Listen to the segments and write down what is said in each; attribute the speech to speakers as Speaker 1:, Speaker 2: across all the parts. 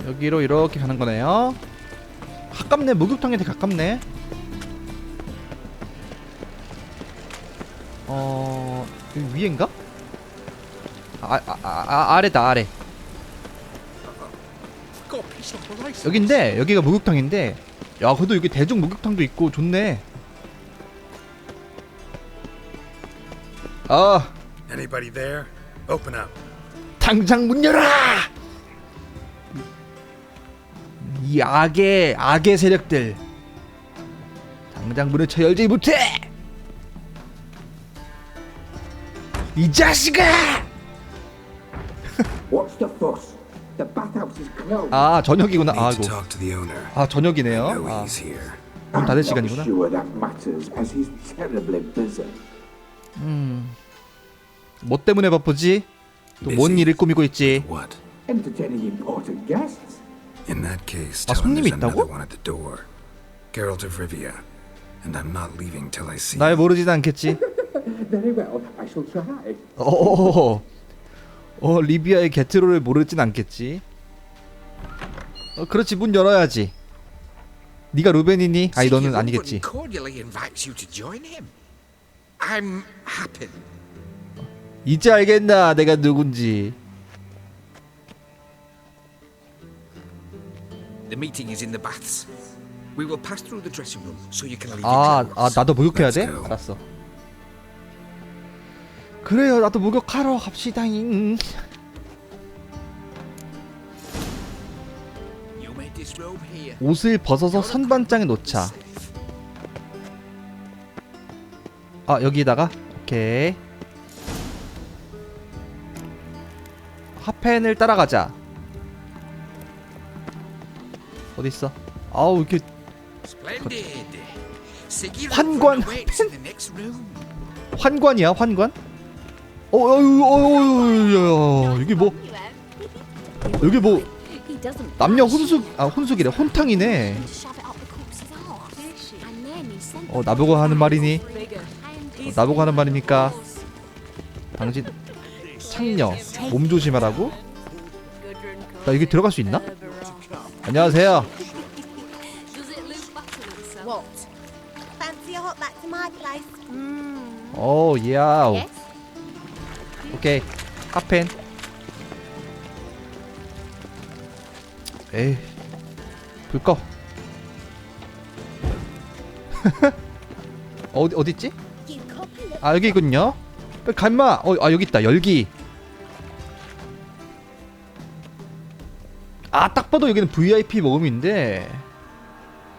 Speaker 1: 여기로 이렇게 가는 거네요. 가깝네. 목욕탕에 되게 가깝네. 여기 위인가? 아래다, 아래. 여긴데, 여기가 목욕탕인데, 야, 그래도 여기 대중 목욕탕도 있고 좋네.
Speaker 2: Anybody there? Open up.
Speaker 1: 당장 문 열어! 이 악의 세력들, 당장 문을 쳐 열지 못해! 이 자식아! 아, 저녁이구나. 아이고. 아, 저녁이네요. 아, 문 닫을 시간이구나. 뭐 때문에 바쁘지? 또 뭔 일을 꾸미고 있지? 아, 손님이 있다고? 날 모르진 않겠지. 리비아의 게트로를 모르진 않겠지. 그렇지, 문 열어야지. 네가 루벤이니? 아니, 너는 아니겠지. 이제 알겠나 내가 누군지. 나도 목욕해야 돼? 알았어. 그래요, 나도 목욕하러 갑시다잉. 옷을 벗어서 선반장에 놓자. 여기다가? 오케이. 핫펜을 따라가자. 어딨어? 아우, 이렇게 환관 펜? 환관이야, 환관? 여기 뭐 남녀 혼숙이래. 혼탕이네. 나보고 하는 말이니? 나보고 하는 말입니까? 당신 창녀, 몸 조심하라고? 나 여기 들어갈 수 있나? 안녕하세요. 야우. 오케이. 핫펜. 에이, 불 꺼. 어딨지? 여기 있군요. 빨리 갈마. 여기 있다. 열기. 딱 봐도 여기는 VIP 모금인데.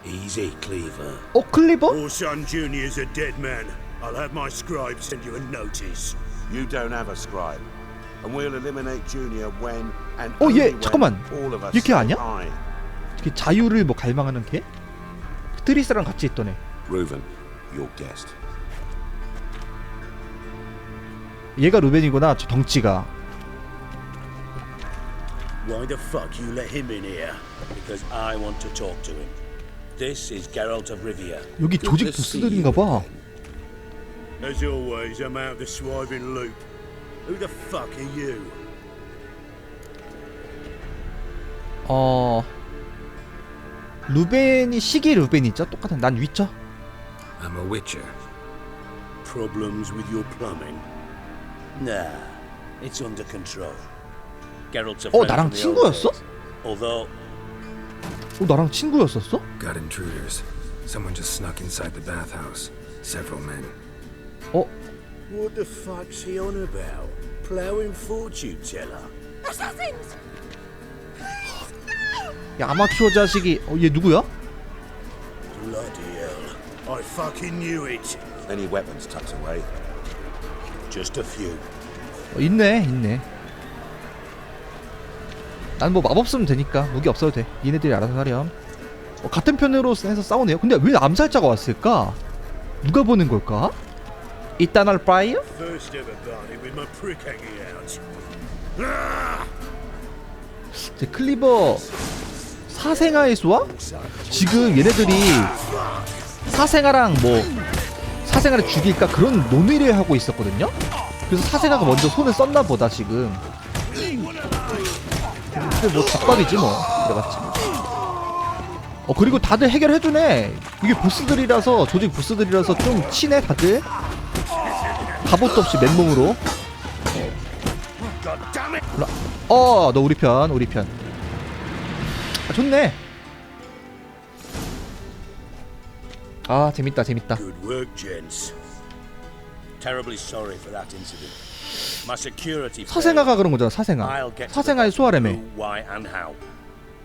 Speaker 2: Easy, Cleaver.
Speaker 1: 클리버?
Speaker 2: Your son Junior's a dead man. I'll have my scribe send you a notice. You don't have a scribe, and we'll eliminate Junior when and
Speaker 1: 얘 잠깐만. 얘 걔 아니야? 걔 자유를 뭐 갈망하는 걔? 트리스랑 같이 있던 애.
Speaker 2: Reuven, your guest.
Speaker 1: 얘가 루벤이구나. 저 덩치가.
Speaker 3: Why the fuck you let him in here? Because I want to talk to him. This is Geralt of Rivia.
Speaker 1: 여기 조직 보스들인가 봐.
Speaker 2: As always, I'm out the swiving loop. Who the fuck are you?
Speaker 1: 루벤이 시기 루벤이죠? 똑같은. 난 위쳐.
Speaker 2: I'm a witcher. Problems with your plumbing?
Speaker 3: Nah, it's under control. Geralt's a
Speaker 1: 나랑 친구였어?
Speaker 3: Although
Speaker 1: 나랑 친구였었어?
Speaker 2: Got intruders. Someone just snuck inside the bathhouse. Several men.
Speaker 3: What the fuck's he on about? Plowing fortune teller?
Speaker 4: Assassins!
Speaker 1: 야, 아마추어 자식이. 얘 누구야?
Speaker 2: Bloody hell. I fucking knew it. Any weapons tucked away? Just a few.
Speaker 1: 있네. 난 뭐 마법 쓰면 되니까 무기 없어도 돼. 얘네들이 알아서 하렴. 같은 편으로 해서 싸우네요. 근데 왜 암살자가 왔을까? 누가 보는 걸까? 이딴 할 파이어? 클리버 사생아의 수와? 지금 얘네들이 사생아랑 뭐 사생아를 죽일까 그런 논의를 하고 있었거든요. 그래서 사생아가 먼저 손을 썼나 보다 지금. 보스 뭐 족밥이지 뭐. 그래봤자. 그리고 다들 해결해주네. 이게 보스들이라서, 조직 보스들이라서 좀 치네 다들. 갑옷도 없이 맨몸으로. 너 우리 편. 좋네. 재밌다.
Speaker 3: Good work, gents. Terribly sorry for that incident. My security.
Speaker 1: 사생아가 그런 거잖아. 사생아의 소아래매.
Speaker 3: Why and how?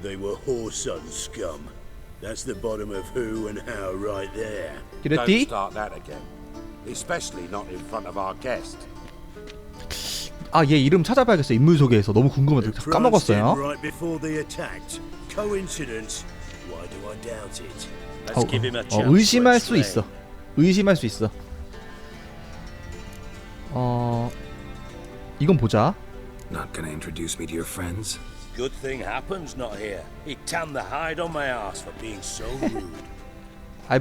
Speaker 2: They were whoreson scum. That's the bottom of who and how right there.
Speaker 1: Don't
Speaker 2: start that again. Especially not in front of our guest.
Speaker 1: 얘 이름 찾아봐야겠어. 인물 소개에서 너무 궁금해서 까먹었어요.
Speaker 2: Right before they attacked. Coincidence? Why do I doubt it?
Speaker 3: Let's give him a chance.
Speaker 1: 의심할 수 있어. 이건 보자.
Speaker 4: Not gonna introduce me to your friends?
Speaker 3: Good thing happens not here. He tanned the hide on my ass for being so rude.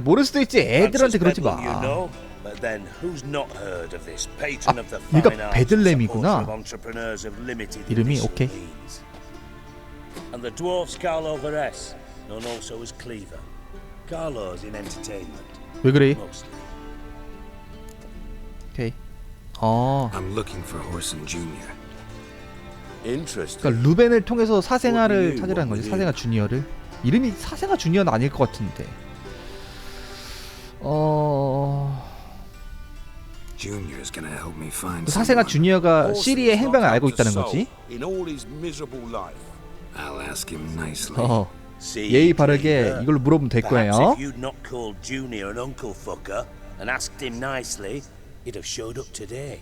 Speaker 1: 모를 수도 있지. 애들한테 그러지 마.
Speaker 3: You know, but then who's not heard of this patron of the fine
Speaker 1: 얘가
Speaker 3: arts,
Speaker 1: 베들렘이구나.
Speaker 3: supporter of entrepreneurs of limited
Speaker 1: 이름이
Speaker 3: initial
Speaker 1: 오케이.
Speaker 3: means. And the dwarf's Carlo Veres, known also as Cleaver. Carlo's in entertainment.
Speaker 1: 왜 그래?
Speaker 3: Mostly.
Speaker 1: 오케이.
Speaker 4: I'm looking for Horson Jr.
Speaker 2: Interesting.
Speaker 1: 그러니까 루벤을 통해서 사생아를 찾으라는 거지. 사생아 주니어를. 이름이 사생아 주니어는 아닐 것 같은데.
Speaker 4: Junior's gonna help me find
Speaker 1: 사생아
Speaker 4: someone.
Speaker 1: 주니어가 시리의 행방을 알고 있다는 거지.
Speaker 2: In all his miserable life.
Speaker 4: I'll ask him nicely.
Speaker 1: 예의 바르게 이걸로 물어보면 될 거예요.
Speaker 3: Perhaps if you'd not called Junior an uncle fucker and asked him nicely, he'd have showed up today.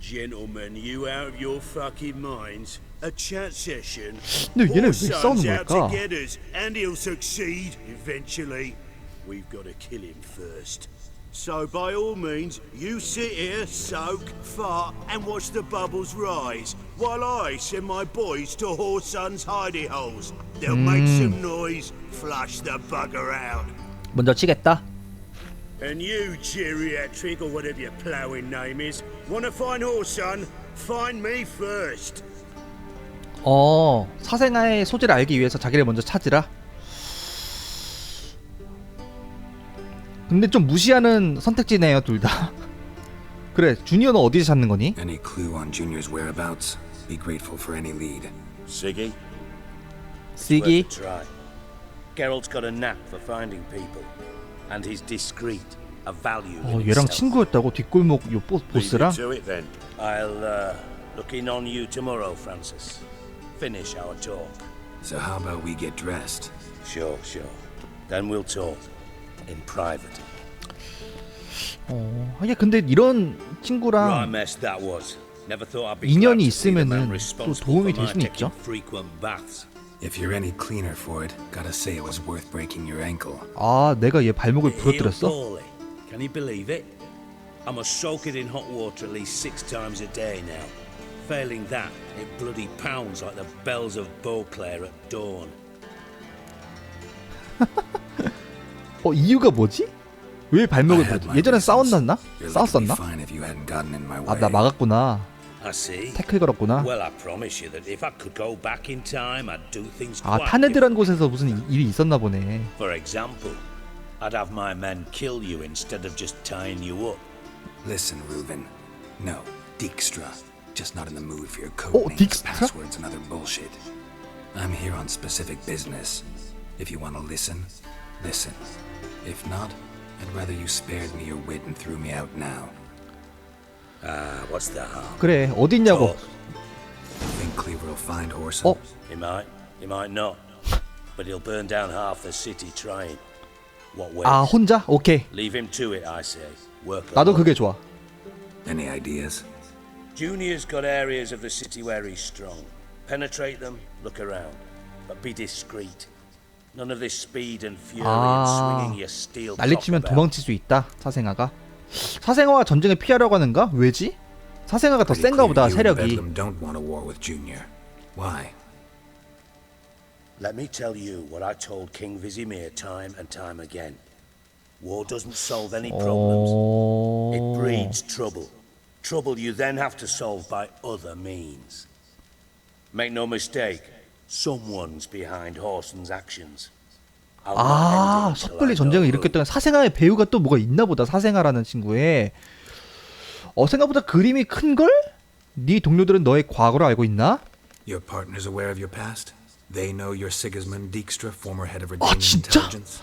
Speaker 2: Gentlemen, you out of your fucking minds? A chat session?
Speaker 1: 근데 얘네 왜
Speaker 2: Whoreson's
Speaker 1: 싸우는
Speaker 2: out to
Speaker 1: 걸까?
Speaker 2: get us, and he'll succeed eventually. We've got to kill him first. So by all means, you sit here, soak, fart, and watch the bubbles rise, while I send my boys to Whoreson's hidey holes. They'll make some noise, flush the bugger out.
Speaker 1: 먼저 치겠다.
Speaker 2: And you, geriatric, or whatever your ploughing name is, want to find Whoreson? Find me first.
Speaker 1: 사생아의 소재를 알기 위해서 자기를 먼저 찾으라. 근데 좀 무시하는 선택지네요, 둘 다. 그래, 주니어는 어디서 찾는 거니?
Speaker 4: Any clue on Junior's whereabouts? Be grateful for any lead.
Speaker 2: Siggy?
Speaker 1: 시기.
Speaker 3: Worth a try. Geralt's got a knack for finding people, and he's discreet, a value in
Speaker 1: 얘랑
Speaker 3: himself.
Speaker 1: 친구였다고 뒷골목 요 보스랑?
Speaker 2: Leave it to it then.
Speaker 3: I'll look in on you tomorrow, Francis. Finish our talk.
Speaker 4: So how about we get dressed?
Speaker 3: Sure. Then we'll talk in private.
Speaker 1: 근데 이런
Speaker 3: Right
Speaker 1: 친구랑
Speaker 3: mess that was. Never thought I'd be
Speaker 1: 인연이
Speaker 3: glad to see the man
Speaker 1: 있으면은 또
Speaker 3: responsible
Speaker 1: 도움이
Speaker 3: for
Speaker 1: 될
Speaker 3: my
Speaker 1: 수는
Speaker 3: taking
Speaker 1: 있죠.
Speaker 3: frequent baths.
Speaker 4: If you're any cleaner for it, gotta say it was worth breaking your ankle.
Speaker 1: 내가 얘 발목을
Speaker 3: It healed
Speaker 1: 부러뜨렸어?
Speaker 3: poorly. Can you believe it? I must soak it in hot water at least 6 times a day now. Failing that, it bloody pounds like the bells of Beauclair at dawn.
Speaker 1: 이유가 뭐지? 왜 발목을 부러뜨? 예전에 싸웠나?
Speaker 4: You're
Speaker 1: 싸웠었나?
Speaker 4: fine if you hadn't gotten in my way.
Speaker 1: 나 막았구나.
Speaker 3: I see.
Speaker 1: 태클 걸었구나.
Speaker 3: Well, I promise you that if I could go back in time, I'd do things
Speaker 1: 아,
Speaker 3: quite
Speaker 1: 타네드란
Speaker 3: different.
Speaker 1: 곳에서 무슨 일이 있었나 보네.
Speaker 3: For example, I'd have my men kill you instead of just tying you up.
Speaker 4: Listen, Reuben. No, Dijkstra. Just not in the mood for your code names,
Speaker 1: Dijkstra?
Speaker 4: passwords, and other bullshit. I'm here on specific business. If you want to listen, listen. If not, I'd rather you spared me your wit and threw me out now.
Speaker 3: What's the harm?
Speaker 1: 그래, 어디 있냐고.
Speaker 4: Think Cleaver will find Horson?
Speaker 3: He might not. But he'll burn down half the city trying. What way?
Speaker 1: 혼자? 오케이.
Speaker 3: Leave him to it, I say. Work
Speaker 1: 나도
Speaker 3: alone.
Speaker 1: 그게 좋아.
Speaker 4: Any ideas?
Speaker 3: Junior's got areas of the city where he's strong. Penetrate them, look around. But be discreet. None of this speed and fury and swinging your steel
Speaker 1: 난리치면
Speaker 3: top about.
Speaker 1: 도망칠 수 있다. 사생아가. 사생아와 전쟁을 피하려고 하는가? 왜지? 사생아가 더 센가 보다,
Speaker 4: You and
Speaker 1: 세력이.
Speaker 4: Bedlam don't want a war with Junior. Why?
Speaker 3: Let me tell you what I told King Vizimir time and time again. War doesn't solve any problems. It breeds trouble. Trouble you then have to solve by other means. Make no mistake, someone's behind Horson's actions. I'll not
Speaker 1: 아,
Speaker 3: end it until
Speaker 1: 섣불리
Speaker 3: I
Speaker 1: 전쟁을
Speaker 3: know
Speaker 1: 일으켰던 사생아의 배우가 또 뭐가 있나 보다. 사생아라는 친구의. 생각보다 그림이 큰걸? 네 동료들은 너의 과거를 알고 있나?
Speaker 4: Your partners aware of your past? They know you're Sigismund Dijkstra, former head of
Speaker 1: 아,
Speaker 4: Redanian
Speaker 1: 진짜?
Speaker 4: intelligence?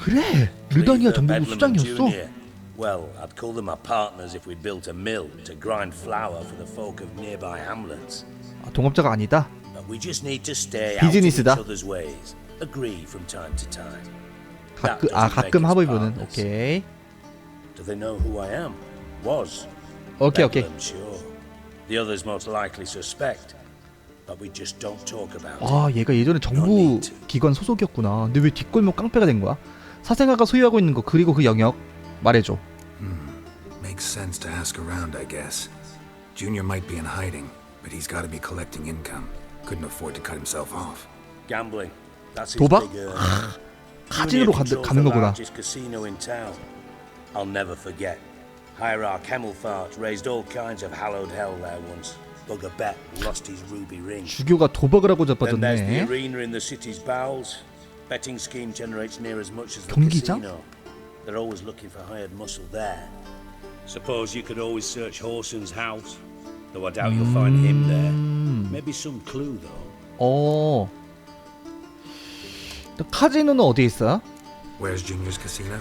Speaker 1: 그래. 르다니아
Speaker 3: Cleaver,
Speaker 1: 정보부
Speaker 3: Bedlam and
Speaker 1: 수장이었어.
Speaker 3: Junior. Well, I'd call them my partners if we'd built a mill to grind flour for the folk of nearby hamlets.
Speaker 1: 동업자가 아니다.
Speaker 3: But we just need to stay out of each
Speaker 1: 비즈니스다.
Speaker 3: other's ways. Agree from time to time.
Speaker 1: 가끔 합의보는. 오케이.
Speaker 3: Do they know who I am? Was.
Speaker 1: 오케이.
Speaker 3: Bedlam, sure. The others most likely suspect. But we just don't talk about it.
Speaker 1: 아, 얘가 예전에 정부 기관 소속이었구나. 근데 왜 뒷골목 깡패가 된 거야? 사생아가 소유하고 있는 거 그리고 그 영역 말해줘.
Speaker 4: Makes sense to ask around, I guess. Junior might be in hiding, but he's got to be collecting income. Couldn't afford to cut himself off.
Speaker 3: Gambling. That's his
Speaker 1: 도박?
Speaker 3: big earner.
Speaker 1: 카지노로 가는 거구나.
Speaker 3: Casino in town. I'll never forget. Hierarch Hemmelfart raised all kinds of hallowed hell there once. Bugger Bet lost his ruby ring.
Speaker 1: 주교가 도박을 하고
Speaker 3: Then there's the
Speaker 1: 자빠졌네.
Speaker 3: arena in the city's bowels. Betting scheme generates near as much as the
Speaker 1: 경기장?
Speaker 3: casino. They're always looking for hired muscle there. Suppose you could always search Horson's house, though I doubt you'll find him there. Maybe some clue though.
Speaker 1: 또 카지노는 어디에 있어?
Speaker 4: Where's Junior's casino?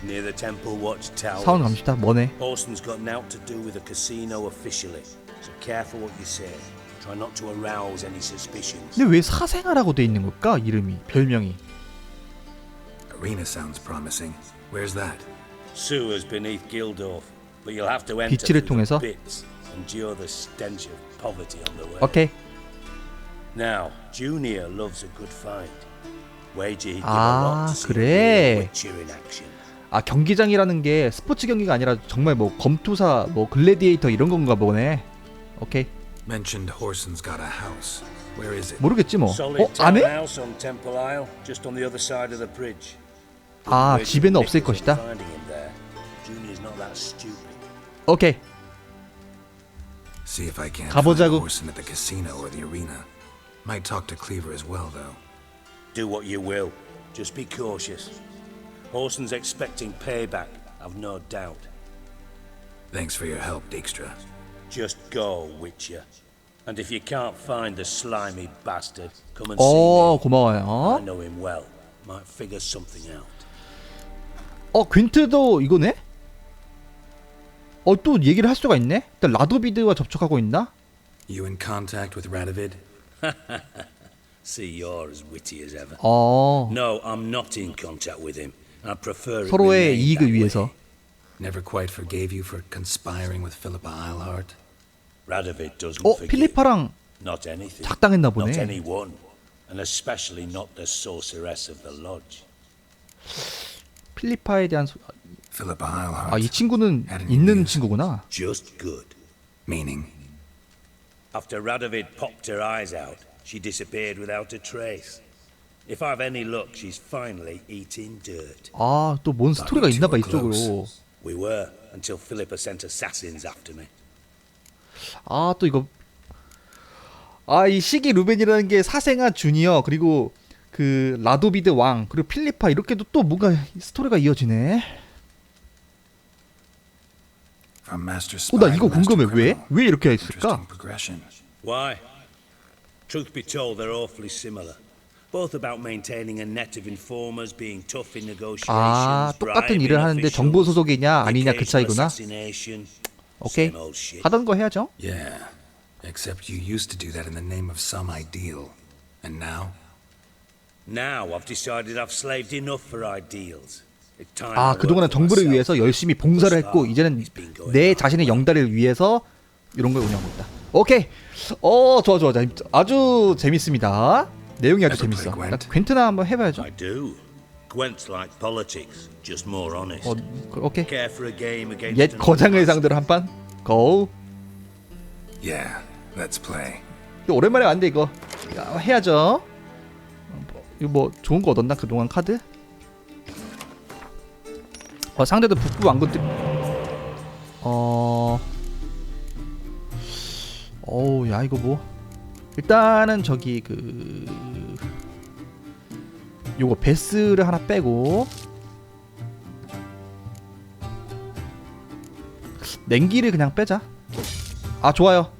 Speaker 3: Near the Temple Watch Tower.
Speaker 1: 사원 갑시다. 뭐네?
Speaker 3: Horson's got naught to do with the casino officially, so careful what you say. Try not to arouse any suspicions.
Speaker 1: 근데 왜 사생아라고 돼 있는 걸까? 이름이, 별명이.
Speaker 4: Arena sounds promising. Where's that?
Speaker 3: Sewers beneath Gildorf, but you'll have to enter
Speaker 1: 비치를
Speaker 3: through the
Speaker 1: 통해서?
Speaker 3: pits, endure the stench of poverty on the way.
Speaker 1: 오케이.
Speaker 3: Now, Junior loves a good fight. Wager he'd give a
Speaker 1: 아,
Speaker 3: lot to see
Speaker 1: 그래.
Speaker 3: the Witcher in action.
Speaker 1: 아, 경기장이라는 게 스포츠 경기가 아니라 정말 뭐 검투사, 뭐 글래디에이터 이런 건가 보네. 오케이.
Speaker 4: Mentioned Horson's got a house. Where is it?
Speaker 1: 모르겠지 뭐.
Speaker 3: Solid
Speaker 1: 안에?
Speaker 3: townhouse on Temple Isle, just on the other side of the bridge.
Speaker 1: 아,
Speaker 3: Wager
Speaker 1: 집에는 없을
Speaker 3: Nichols
Speaker 1: 것이다.
Speaker 3: on finding him there. Junior's not that stupid.
Speaker 1: 오케이.
Speaker 4: See if I can't
Speaker 1: 가보자고.
Speaker 4: find Horson at the casino or the arena. Might talk to Cleaver as well, though.
Speaker 3: Do what you will. Just be cautious. Horson's expecting payback, I've no doubt.
Speaker 4: Thanks for your help, Dijkstra.
Speaker 3: Just go, Witcher. And if you can't find the slimy bastard, come and see me. I
Speaker 1: 고마워요.
Speaker 3: know him well. Might figure something out.
Speaker 1: 퀸트도 이거네? 또 얘기를 할 수가 있네? 일단 라도비드와 접촉하고 있나?
Speaker 4: You in contact with Radovid?
Speaker 3: See, you're as witty as ever.
Speaker 1: 어,
Speaker 3: No, I'm not in contact with him. I prefer it
Speaker 1: 서로의
Speaker 3: remain
Speaker 1: 이익을
Speaker 3: that way.
Speaker 1: 위해서.
Speaker 4: Never quite forgave you for conspiring with Philippa Eilhart?
Speaker 3: Radovid doesn't forgive.
Speaker 1: 필리파랑
Speaker 3: Not anything.
Speaker 1: 작당했나
Speaker 3: Not
Speaker 1: 보네.
Speaker 3: anyone. And especially not the sorceress of the lodge.
Speaker 1: 필리파에 대한
Speaker 4: Philippa Eilhart.
Speaker 1: 이 친구는 있는 친구구나.
Speaker 3: Just good.
Speaker 4: Meaning?
Speaker 3: After Radovid popped her eyes out, she disappeared without a trace. If I've any luck, she's finally eating dirt.
Speaker 1: 또 뭔 스토리가 있나 봐 이쪽으로.
Speaker 3: We were, until Philippa sent assassins after me.
Speaker 1: 또 이거 이 시기 루벤이라는 게 사생아 주니어 그리고 그 라도비드 왕 그리고 필리파 이렇게도 또 뭔가 스토리가 이어지네.
Speaker 4: From Master Spy
Speaker 1: 나 이거
Speaker 4: to Master
Speaker 1: 궁금해. 왜?
Speaker 4: Criminal.
Speaker 1: 왜 이렇게
Speaker 4: Interesting
Speaker 1: 했을까?
Speaker 4: progression.
Speaker 3: Why? Truth be told, they're awfully similar. Both about maintaining a net of informers, being tough in negotiations,
Speaker 1: 똑같은 일을 하는데 정보 소속이냐 아니냐 그 차이구나. 오케이. 하던 거 해야죠.
Speaker 4: Yeah, except you used to do that in the name of some ideal. And now?
Speaker 3: Now I've decided I've slaved enough for ideals. It's time I
Speaker 1: 그동안은
Speaker 3: work for
Speaker 1: 정부를
Speaker 3: myself.
Speaker 1: 위해서 열심히 봉사를 했고 이제는 내 자신의 영달을 위해서 이런 걸 운영하고 있다. 오케이. 좋아. 아주 재밌습니다. 내용이 아주 재밌어. 퀸트나 한번 해봐야죠.
Speaker 3: I do. Gwent's like politics, just more honest.
Speaker 1: 오케이.
Speaker 3: Care for a game against
Speaker 1: 옛 거장을 상대로 한 판. 고.
Speaker 4: Yeah, let's play.
Speaker 1: 오랜만에 왔는데 이거 해야죠. 이거 뭐 좋은 거 얻었나 그동안 카드? 상대도 북부 왕건들. 야 이거 뭐 일단은 저기 요거 베스를 하나 빼고 냉기를 그냥 빼자. 아 좋아요.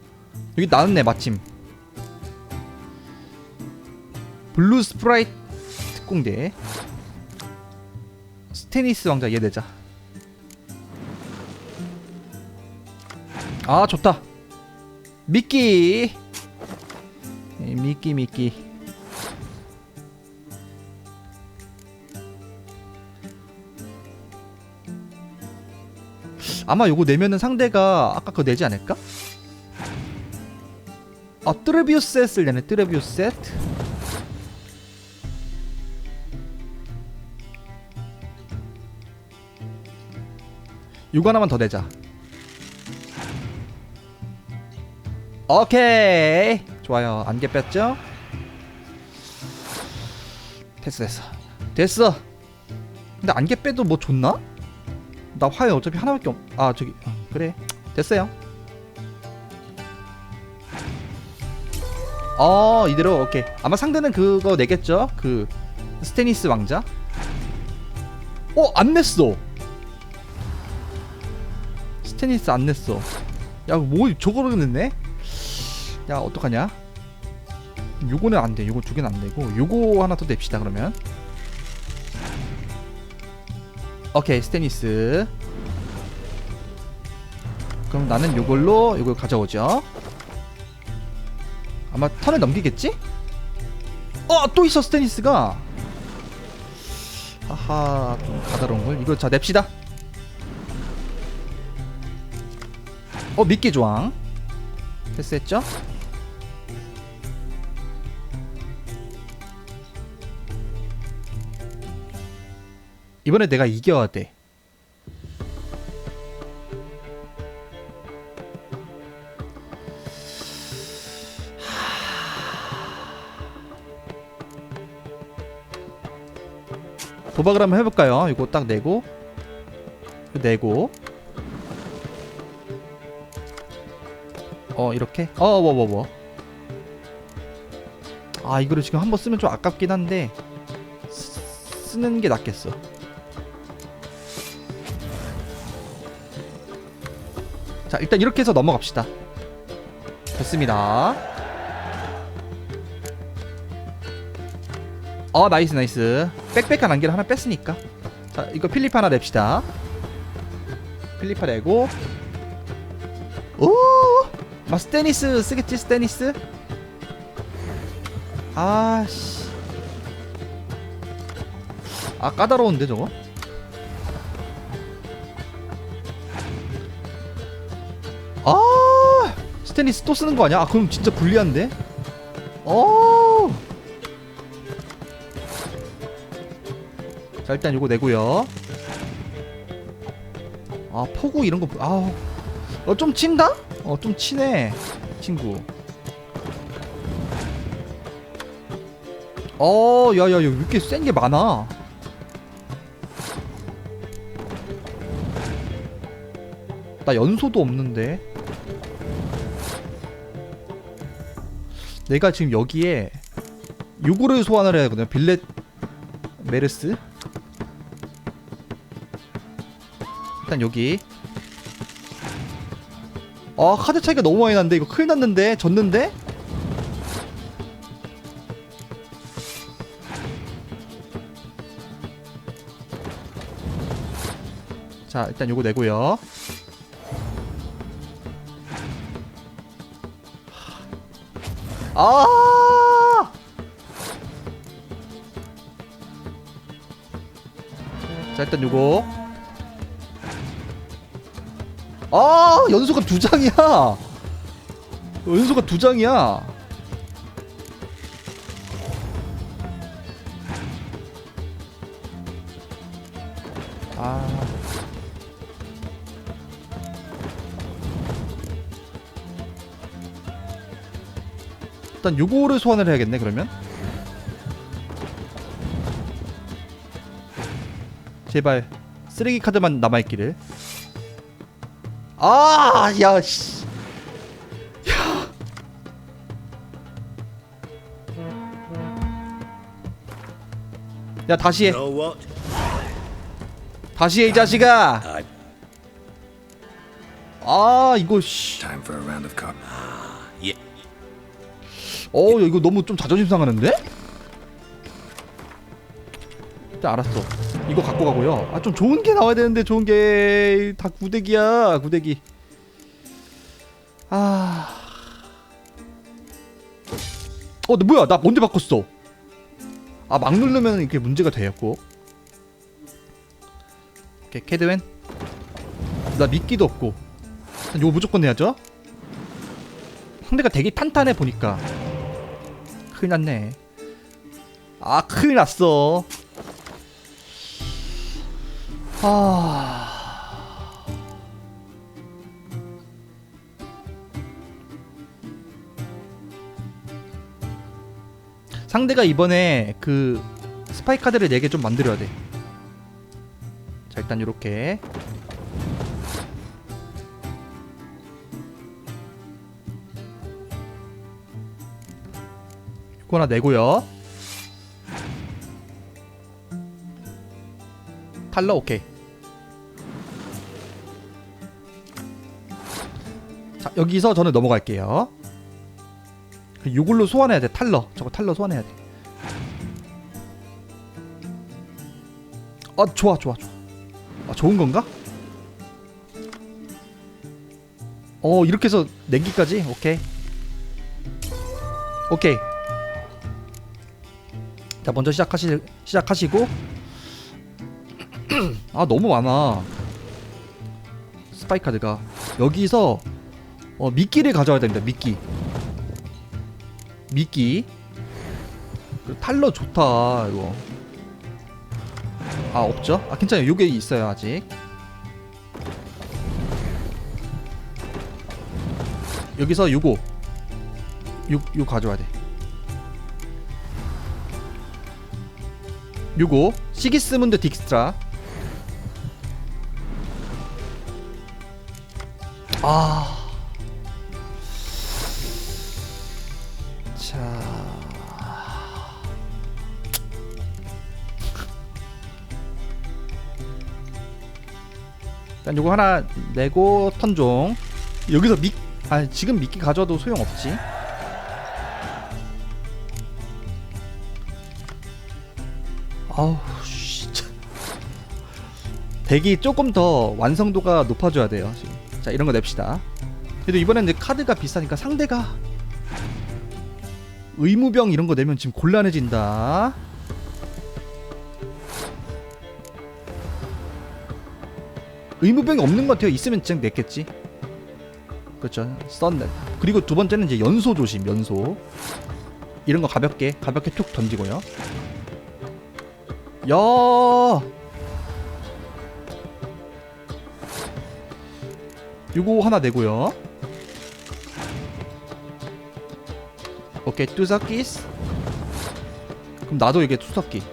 Speaker 1: 여기 나왔네 마침. 블루 스프라이트 특공대 스테니스 왕자 얘 내자. 아 좋다. 미끼 미끼 아마 요거 내면은 상대가 아까 그거 내지 않을까? 아 트레비우스 셋을 내네. 트레비우스 셋. 요거 하나만 더 내자. 오케이 좋아요. 안개 뺐죠? 됐어. 근데 안개 빼도 뭐 좋나? 나 화염 어차피 하나밖에 없... 아 저기 그래 됐어요. 이대로 오케이. 아마 상대는 그거 내겠죠? 그 스테니스 왕자. 안 냈어. 스테니스 안 냈어. 야 뭐 저거를 냈네? 야 어떡하냐? 요거는 안 돼. 요거 두 개는 안 되고 요거 하나 더 냅시다 그러면. 오케이 스테니스. 그럼 나는 요걸로 요걸 가져오죠. 아마 턴을 넘기겠지? 또 있어 스테니스가. 하하 좀 가다로운걸. 이거 자 냅시다. 미끼 조항 패스했죠? 이번에 내가 이겨야 돼. 도박을 한번 해볼까요? 이거 딱 내고 이렇게 이거를 지금 한번 쓰면 좀 아깝긴 한데 쓰는 게 낫겠어. 자 일단 이렇게 해서 넘어갑시다. 됐습니다. 나이스. 빽빽한 안개를 하나 뺐으니까. 자 이거 필립 하나 냅시다. 필립 하나 내고 스테니스 쓰겠지. 스테니스. 아씨 까다로운데 저거. 스테니스 또 쓰는 거 아니야? 그럼 진짜 불리한데? 자 일단 요거 내고요. 포구 이런 거 좀 친다? 좀 치네 친구. 야야야 왜 이렇게 센 게 많아. 나 연소도 없는데. 내가 지금 여기에 요거를 소환을 해야 되거든. 빌렛 메르스. 일단 여기 카드 차이가 너무 많이 났는데 이거 큰일 났는데. 졌는데? 자 일단 요거 내고요. 자 일단 요거 연소가 2장이야. 연소가 2장이야. 일단 요거를 소환을 해야겠네 그러면. 제발 쓰레기 카드만 남아있기를. 야씨. 야 다시 해.
Speaker 3: You know what?
Speaker 1: 다시 해 이 자식아. 아 이거 씨.
Speaker 4: Time for a round of cop.
Speaker 3: Yeah.
Speaker 1: 야, 이거 너무 좀 자존심 상하는데? 일단 알았어. 이거 갖고 가고요. 아 좀 좋은 게 나와야 되는데 좋은 게 다 구데기야 구데기. 근데 뭐야 나 뭔데 바꿨어? 아 막 누르면 이렇게 문제가 되었고. 오케이 캐드웬. 나 미끼도 없고. 이거 무조건 내야죠. 상대가 되게 탄탄해 보니까. 큰일 났네. 아 큰일 났어. 상대가 이번에 그 스파이 카드를 4개 좀 만들어야 돼. 자 일단 요렇게 이거 하나 내고요. 탈러 오케이. 자 여기서 저는 넘어갈게요. 요걸로 소환해야 돼. 탈러 저거 탈러 소환해야 돼. 좋아 좋은 건가? 이렇게 해서 냉기까지 오케이. 자 먼저 시작하시고 너무 많아 스파이 카드가. 여기서 미끼를 가져와야 됩니다. 미끼. 탈러 좋다 이거. 없죠? 괜찮아요. 요게 있어요 아직. 여기서 요거 가져와야 돼. 요거 시기스문드 딕스트라. 일단 요거 하나 내고 턴종. 여기서 지금 미끼 가져와도 소용없지. 진짜 덱이 조금 더 완성도가 높아져야 돼요 지금. 자 이런 거 냅시다. 그래도 이번엔 이제 카드가 비싸니까 상대가 의무병 이런 거 내면 지금 곤란해진다. 의무병이 없는 것 같아요. 있으면 그냥 냈겠지. 그렇죠. 썬넷. 그리고 두 번째는 이제 연소 조심. 연소. 이런 거 가볍게 툭 던지고요. 야. 요거 하나 내고요. 오케이 투석기스. 그럼 나도 이게 투석기.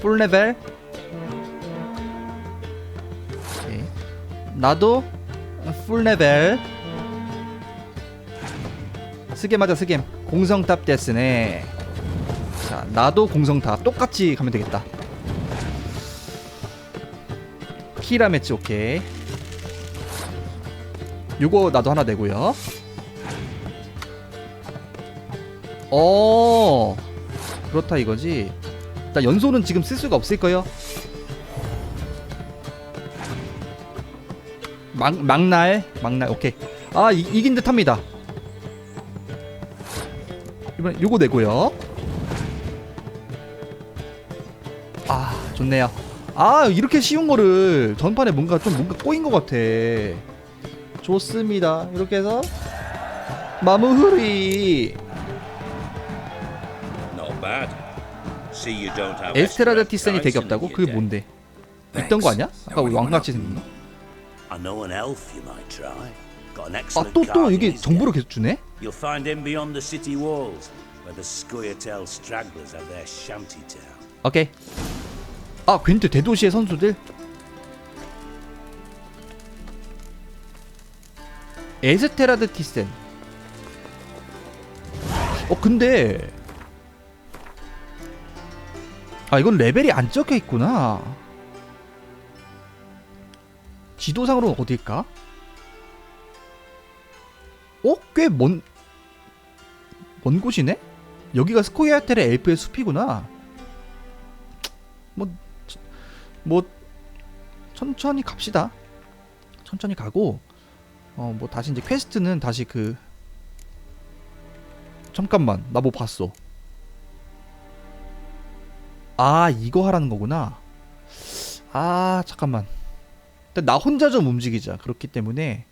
Speaker 1: 풀 레벨. 오케이. 나도 풀 레벨. 스겜하자 스겜. 공성탑 데스네. 자 나도 공성탑 똑같이 가면 되겠다. 키라 매치 오케이. 요거 나도 하나 내고요. 그렇다 이거지. 일단 연소는 지금 쓸 수가 없을 거요. 막날 오케이. 이긴 듯 합니다. 이번엔 요거 내고요. 좋네요. 이렇게 쉬운 거를 전판에 뭔가 꼬인 것 같아. 좋습니다. 이렇게 해서 마무리. 에스테라드 티센이 덱이 없다고? 그게 뭔데? 있던 거 아니야? 아까 우리 왕같이 생긴 거? 또 이게 정보를 계속 주네? 오케이. 괜트 대도시의 선수들? 에스테라드 티센. 근데 아 이건 레벨이 안 적혀 있구나. 지도상으로는 어딜까? 꽤 먼 곳이네? 여기가 스코이아텔의 엘프의 숲이구나. 뭐 천천히 갑시다. 천천히 가고 뭐 다시 이제 퀘스트는 다시 잠깐만 나 뭐 봤어. 아 이거 하라는 거구나. 아 잠깐만 일단 나 혼자 좀 움직이자. 그렇기 때문에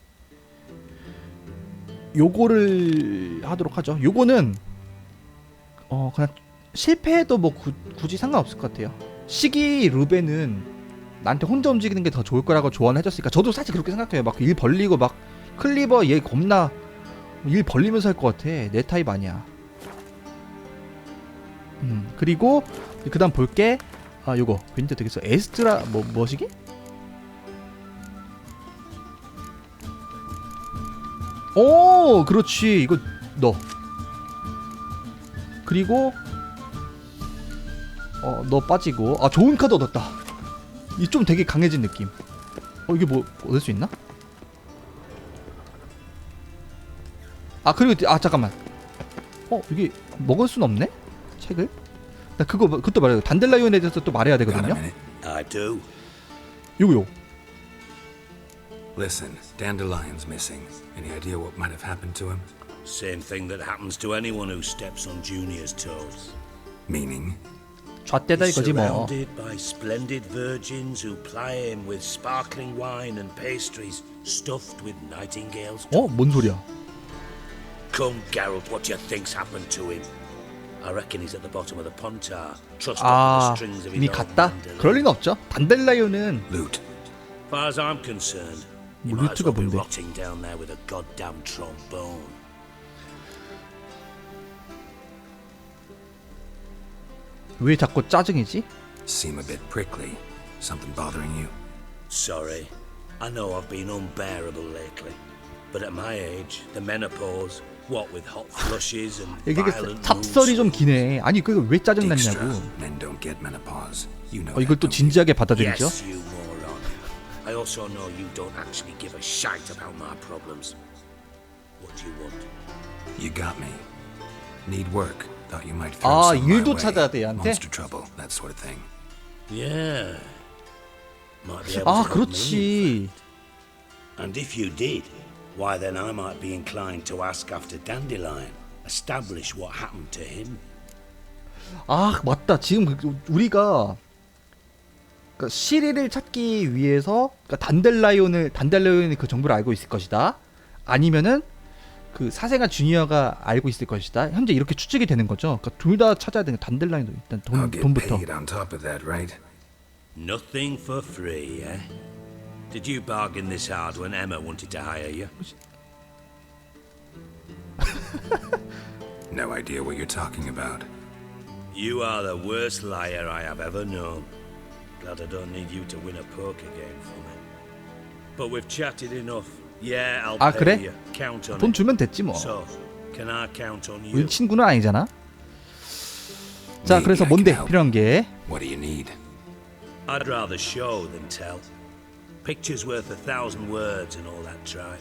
Speaker 1: 요거를 하도록 하죠. 요거는 그냥 실패해도 뭐 굳이 상관없을 것 같아요. 시기 루베는 나한테 혼자 움직이는 게 더 좋을 거라고 조언을 해줬으니까 저도 사실 그렇게 생각해요. 막 일 벌리고 막 클리버 얘 겁나 일 벌리면서 할 것 같아. 내 타입 아니야. 그리고 그 다음 볼게. 아 요거 왠지 되겠어. 에스트라 뭐시기? 오 그렇지. 이거 너 그리고 너 빠지고. 아 좋은 카드 얻었다. 이 좀 되게 강해진 느낌. 이게 뭐 얻을 수 있나? 아 그리고 잠깐만. 이게 먹을 순 없네? 책을? 나 그것도 말해요. 단델라이온에 대해서 또 말해야 되거든요.
Speaker 3: I do.
Speaker 1: 요거요.
Speaker 4: Listen, Dandelion's missing. Any idea what might have happened to him?
Speaker 3: Same thing that happens to anyone who steps on Junior's toes.
Speaker 4: Meaning?
Speaker 1: 잣대다
Speaker 3: He's
Speaker 1: 이거지 뭐.
Speaker 3: surrounded by splendid virgins who ply him with sparkling wine and pastries stuffed with nightingales.
Speaker 1: 뭔 소리야?
Speaker 3: Come, Geralt, what do you think's happened to him? I reckon he's at the bottom of the pontar, trussed up with the strings of his
Speaker 1: 이미
Speaker 3: own
Speaker 1: 갔다?
Speaker 3: mandolin.
Speaker 1: 그럴 리는 없죠. 단델라이온은
Speaker 4: Loot.
Speaker 3: Far as I'm concerned, he
Speaker 1: 뭐
Speaker 3: might as well
Speaker 1: 루트가
Speaker 3: be
Speaker 1: 뭔데?
Speaker 3: rotting down there with a goddamn trombone.
Speaker 1: 왜 자꾸 짜증이지?
Speaker 4: Seem a bit prickly. Something bothering you?
Speaker 3: Sorry, I know I've been unbearable lately, but at my age, the menopause, what with hot flushes and
Speaker 1: 이게
Speaker 3: violent
Speaker 1: 찹설이 좀
Speaker 3: mood
Speaker 1: 기네. 아니 그거 왜 짜증
Speaker 4: 딕스트라.
Speaker 1: 났냐고.
Speaker 4: Men don't get menopause. You know
Speaker 1: 이걸
Speaker 4: that,
Speaker 1: 또
Speaker 4: don't you?
Speaker 1: 진지하게 받아들이죠.
Speaker 3: Yes, you moron. I also know you don't actually give a shite about my problems. What do you want?
Speaker 4: You got me. Need work. Thought you might
Speaker 1: 아,
Speaker 4: throw some my
Speaker 1: 일도
Speaker 4: way.
Speaker 1: 찾아야 돼, 얘한테?
Speaker 4: Monster trouble, that sort of thing.
Speaker 3: Yeah. Might be able
Speaker 1: 아
Speaker 3: to help me, in
Speaker 1: 그렇지.
Speaker 3: fact. And if you did, why then I might be inclined to ask after Dandelion. Establish what happened to him.
Speaker 1: 아 맞다. 지금 우리가 시리를 찾기 위해서 단델라이온의 그 정보를 알고 있을 것이다. 아니면은 그 사생아 주니어가 알고 있을 것이다. 현재 이렇게 추측이 되는 거죠. 그러니까 둘 다 찾아야 되는. 단델라이온도 일단
Speaker 4: I'll get
Speaker 1: 돈부터.
Speaker 4: paid on top of that, right?
Speaker 3: Nothing for free, eh? Did you bargain this hard when Emma wanted to hire you?
Speaker 4: No idea what you're talking about.
Speaker 3: You are the worst liar I have ever known. Glad I don't need you to win a poker game for me. But we've chatted enough. Yeah, I'll
Speaker 1: 아
Speaker 3: pay
Speaker 1: 그래?
Speaker 3: you. Count on
Speaker 1: 돈
Speaker 3: it.
Speaker 1: 주면 됐지 뭐.
Speaker 3: So, can I count on you?
Speaker 1: 우리 친구는 아니잖아. 자
Speaker 4: Maybe
Speaker 1: 그래서
Speaker 4: I
Speaker 1: 뭔데
Speaker 4: can help.
Speaker 1: 필요한 게?
Speaker 4: What do you need?
Speaker 3: I'd rather show than tell. Pictures worth 1,000 words and all that tripe.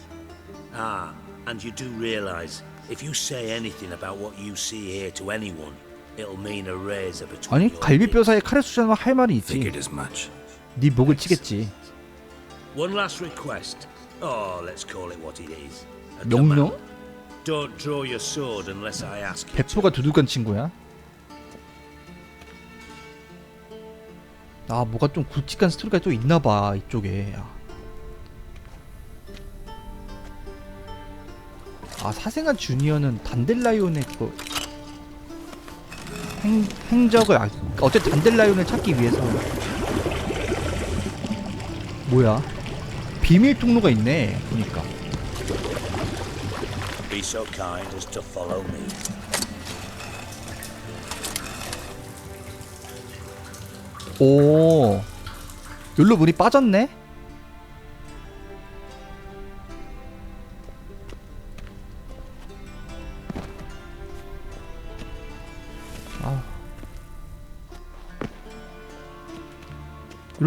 Speaker 3: Ah, and you do realize if you say anything about what you see here to anyone, it'll mean a razor between
Speaker 1: 아니
Speaker 3: your
Speaker 1: 갈비뼈
Speaker 3: lips.
Speaker 1: 사이에 칼을 쑤셔놓으면 할 말이 있지.
Speaker 4: Figured as much.
Speaker 1: 네 목을 치겠지.
Speaker 3: One last request. Oh, let's call it what it is. A
Speaker 1: 명령?
Speaker 3: command. Don't draw your sword unless I ask you.
Speaker 1: 백포가 두둑한 친구야. 아 뭐가 좀 굵직한 스토리가 또 있나봐 이쪽에. 아 사생아 주니어는 단델라이온의 그거 행적을 어쨌든 단델라이온을 찾기 위해서. 뭐야 비밀 통로가 있네 보니까.
Speaker 3: Be so kind as to follow me.
Speaker 1: 오 여기로 물이 빠졌네.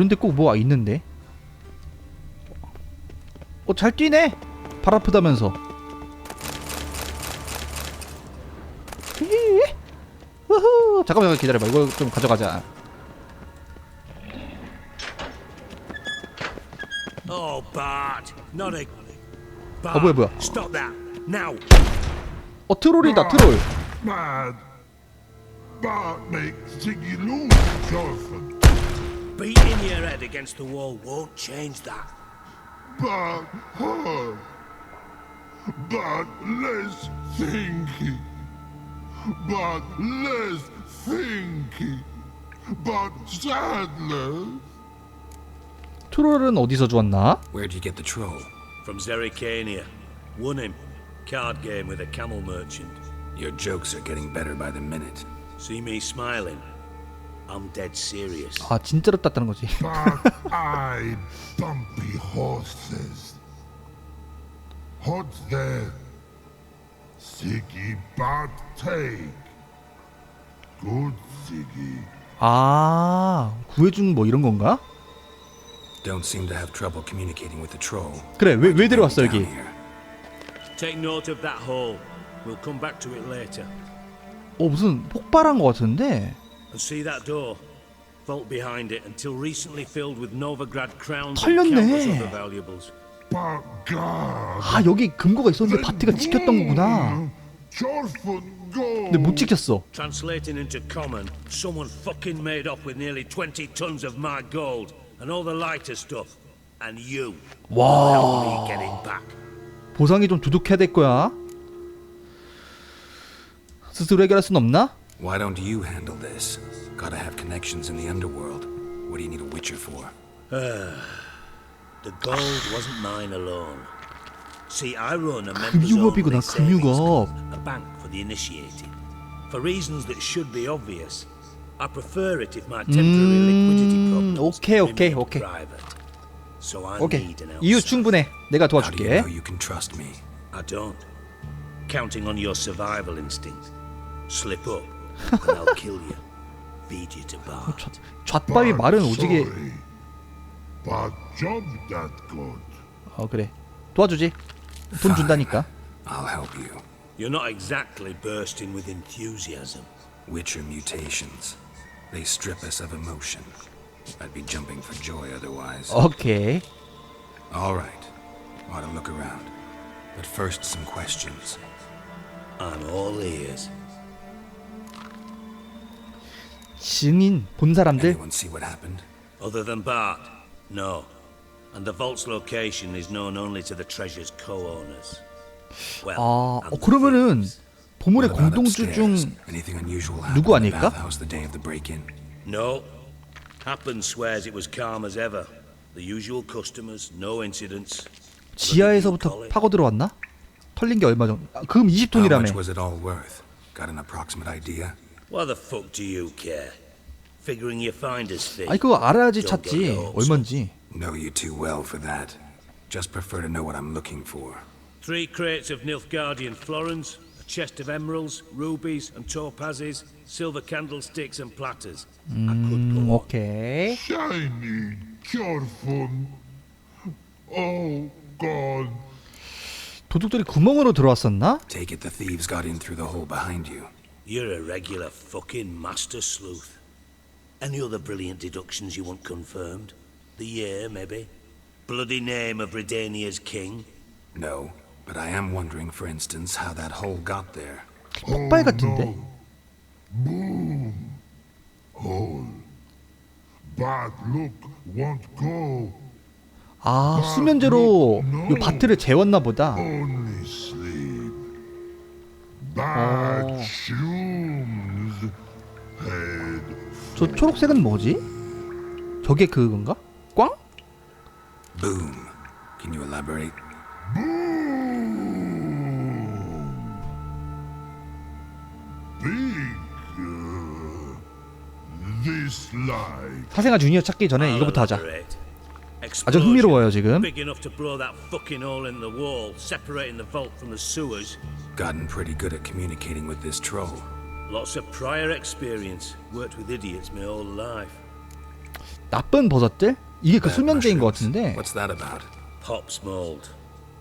Speaker 1: 이런데 꼭 뭐가 있는데. 잘 뛰네. 발 아프다면서. 히히. 우후. 잠깐만 기다려봐. 이거 좀 가져가자.
Speaker 3: Oh, Bart, not a.
Speaker 1: 뭐야.
Speaker 3: Stop that now.
Speaker 1: 트롤이다, 트롤.
Speaker 5: Bad. Bart makes Ziggy lose, Jonathan.
Speaker 3: Beating your head against the wall won't change that.
Speaker 5: But hard. But less thinky. But less thinky. But sadness.
Speaker 1: 트롤은 어디서 주웠나?
Speaker 4: Where'd you get the troll?
Speaker 3: From Zerrikania. Won him. Card game with a camel merchant.
Speaker 4: Your jokes are getting better by the minute.
Speaker 3: See me smiling? I'm dead serious.
Speaker 1: 진짜로 땄다는 거지.
Speaker 5: But I bumpy horses. What's there? Ziggy but take. Good Ziggy.
Speaker 1: 구해준 뭐 이런 건가?
Speaker 4: Don't seem to have trouble communicating with the troll.
Speaker 1: 그래, 왜 데려왔어 여기?
Speaker 3: Take note of that hole. We'll come back to it later.
Speaker 1: 무슨 폭발한 거 같은데?
Speaker 3: And see that door? Vault behind it until recently filled with Novigrad crowns
Speaker 1: 털렸네.
Speaker 3: and countless other valuables.
Speaker 5: But God.
Speaker 1: 여기 금고가 있었는데 바트가 지켰던 거구나. 근데 못 지켰어.
Speaker 3: Translating into common, someone fucking made off with nearly 20 tons of my gold and all the lighter stuff. And you. Help me get it back.
Speaker 1: 보상이 좀 두둑해야 될 거야. 스스로 해결할 순 없나?
Speaker 4: Why don't you handle this? Gotta have connections in the underworld. What do you need a witcher for?
Speaker 3: The gold wasn't mine alone. See, I run a members
Speaker 1: 금융업이구나,
Speaker 3: only savings
Speaker 1: 금융업.
Speaker 3: club, a bank for the initiated. For reasons that should be obvious, I prefer it if my temporary liquidity problems
Speaker 1: 오케이.
Speaker 3: remain private. So I need an
Speaker 1: 이유
Speaker 3: outsider.
Speaker 1: 충분해. 내가
Speaker 4: How do you
Speaker 1: 도와줄게.
Speaker 4: know you can trust me?
Speaker 3: I don't. Counting on your survival instinct. Slip up, and I'll kill you. Feed you to Bart.
Speaker 1: 잣밥이 말은 오지게.
Speaker 5: But job that good.
Speaker 1: 그래. 도와주지. 돈 준다니까.
Speaker 4: I'll help you.
Speaker 3: You're not exactly bursting with enthusiasm.
Speaker 4: Witcher mutations. They strip us of emotion. I'd be jumping for joy otherwise.
Speaker 1: 오케이.
Speaker 4: All right. Ought to look around. But first, some questions.
Speaker 3: I'm all ears.
Speaker 1: 증인 본 사람들.
Speaker 4: Anyone see what happened?
Speaker 3: Other than Bart, no. And the vault's location is known only to the treasure's co-owners. Well, and the
Speaker 1: 그러면은
Speaker 3: thieves.
Speaker 1: 보물의
Speaker 4: What about
Speaker 1: 공동주 중
Speaker 4: upstairs? Anything unusual
Speaker 1: 누구
Speaker 4: happened in the
Speaker 1: 아닐까?
Speaker 4: bathhouse the day of the break-in?
Speaker 3: No. Happen swears it was calm as ever. The usual customers, no incidents.
Speaker 1: 지하에서부터 파고 들어왔나? 털린 게 얼마 정도? 금
Speaker 4: How
Speaker 1: 20톤이라며.
Speaker 4: much was it all worth? Got an approximate idea?
Speaker 3: Why the fuck do you care? Figuring you find us fee.
Speaker 1: 그거 알아야지
Speaker 3: Don't
Speaker 1: 찾지.
Speaker 3: get your hopes up.
Speaker 1: 얼마인지.
Speaker 4: Know you too well for that. Just prefer to know what I'm looking for.
Speaker 3: 3 crates of Nilfgaardian florins, a chest of emeralds, rubies and topazes, silver candlesticks and platters. I could go on.
Speaker 1: 오케이.
Speaker 5: Shiny, careful. Oh God.
Speaker 1: 도둑들이 구멍으로 들어왔었나?
Speaker 4: Take it the thieves got in through the hole behind you.
Speaker 3: You're a regular fucking master sleuth. Any other brilliant deductions you want confirmed? The year, maybe? Bloody name of Redania's king?
Speaker 4: No, but I am wondering, for instance, how that hole got there.
Speaker 1: 폭발 같은데.
Speaker 5: Boom. Hole. Bad look won't go.
Speaker 1: 수면제로 이 바트를 재웠나 보다.
Speaker 5: Only sleep. Bad shoes. Head.
Speaker 1: 저 초록색은 뭐지? 저게 그건가? 꽝?
Speaker 4: Boom. Can you elaborate?
Speaker 5: Big. This light.
Speaker 1: 사생아 주니어 찾기 전에 이거부터 하자.
Speaker 3: Elaborate.
Speaker 1: 아주 흥미로워요 지금.
Speaker 3: Big enough to blow that fucking hole in the wall, separating the vault from the sewers.
Speaker 4: Gotten pretty good at communicating with this troll.
Speaker 3: Lots of prior experience. Worked with idiots my whole life.
Speaker 1: 나쁜 버섯들? 이게 그
Speaker 4: Bad
Speaker 1: 수면제인 것
Speaker 4: mushrooms.
Speaker 1: 같은데.
Speaker 4: What's that about?
Speaker 3: Pops mold.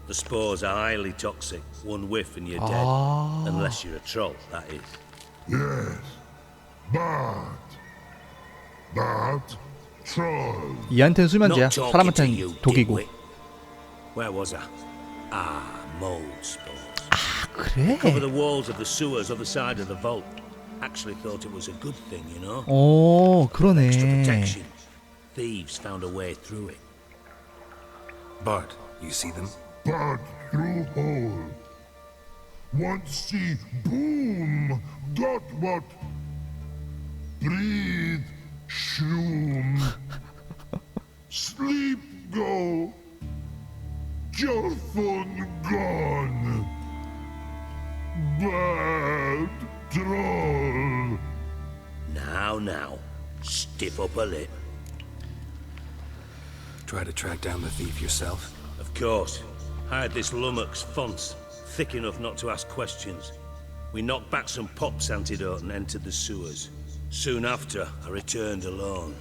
Speaker 3: The spores are highly toxic. One whiff and you're dead.
Speaker 1: 아,
Speaker 3: Unless you're a troll, that is.
Speaker 5: Yes. But troll.
Speaker 1: 얘한테는 수면제야.
Speaker 3: Not talking to
Speaker 1: 사람한테는
Speaker 3: you,
Speaker 1: 독이고.
Speaker 3: dimwit. Where was I? Ah, mold spores.
Speaker 1: 그래?
Speaker 3: Cover the walls of the sewers other side of the vault. Actually thought it was a good thing, you know.
Speaker 1: 오,
Speaker 3: Extra
Speaker 1: 그러네.
Speaker 3: protection. Thieves found a way through it.
Speaker 4: Bart, you see them?
Speaker 5: But through hole. Once she boom got what? Breathe, shroom. Sleep go. Your phone gone. Bad troll.
Speaker 3: Now, stiff upper lip.
Speaker 4: Try to track down the thief yourself?
Speaker 3: Of course. I had this lummox fonce, thick enough not to ask questions. We knocked back some Pop's antidote and entered the sewers. Soon after, I returned alone.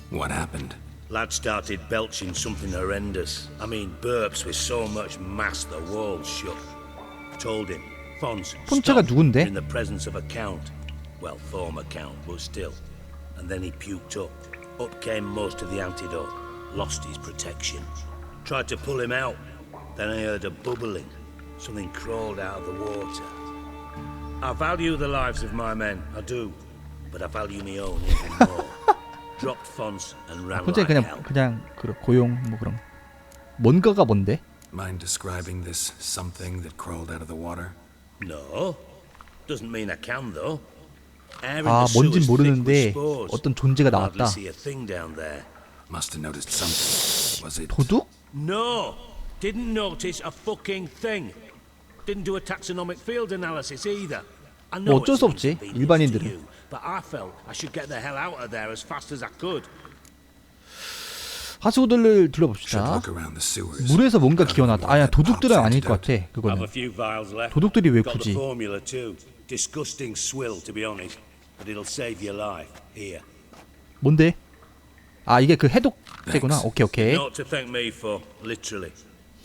Speaker 4: What happened?
Speaker 3: Lad started belching something horrendous. I mean, burps with so much mass the walls shook. Told him, Fonz,
Speaker 1: 폰체가
Speaker 3: stop.
Speaker 1: 누군데?
Speaker 3: You're in the presence of a count. Well, former count, but still. And then he puked up. Up came most of the antidote. Lost his protection. Tried to pull him out. Then I heard a bubbling. Something crawled out of the water. I value the lives of my men, I do. But I value my own even more. Dropped Fonz and ran
Speaker 1: 혼자
Speaker 3: like hell.
Speaker 1: 그냥 고용 뭐 그런. 뭔가가 뭔데?
Speaker 4: Mind describing this something that crawled out of the water?
Speaker 3: No. Doesn't mean I can though. Air in
Speaker 1: 아,
Speaker 3: the
Speaker 1: 뭔진
Speaker 3: sewer's thick
Speaker 1: 모르는데
Speaker 3: with spores.
Speaker 1: 어떤 존재가
Speaker 3: Hardly
Speaker 1: 나왔다.
Speaker 3: see a thing down there.
Speaker 4: Must have noticed something. Was it?
Speaker 1: 도둑?
Speaker 3: No. Didn't notice a fucking thing. Didn't do a taxonomic field analysis either. I know
Speaker 1: 어쩔
Speaker 3: it's
Speaker 1: 수 없지,
Speaker 3: inconvenient to
Speaker 1: 일반인들은.
Speaker 3: you, but I felt I should get the hell out of there as fast as I could.
Speaker 1: 하수구들을
Speaker 4: Should
Speaker 1: 둘러봅시다.
Speaker 4: look around the sewers.
Speaker 1: 물에서 뭔가 기어났다. 아니야,
Speaker 4: That
Speaker 1: 도둑들은
Speaker 4: pops
Speaker 1: 아닐 것
Speaker 4: antidote.
Speaker 1: 같아.
Speaker 3: Have
Speaker 1: 그거는.
Speaker 3: a few vials left.
Speaker 1: 도둑들이 왜
Speaker 3: Got the
Speaker 1: 굳이?
Speaker 3: formula too. Disgusting swill to be honest, but it'll save your life. Here.
Speaker 1: 뭔데? 아, 이게 그 해독제구나.
Speaker 4: Thanks.
Speaker 1: 오케이, 오케이.
Speaker 3: Not to thank me for, literally.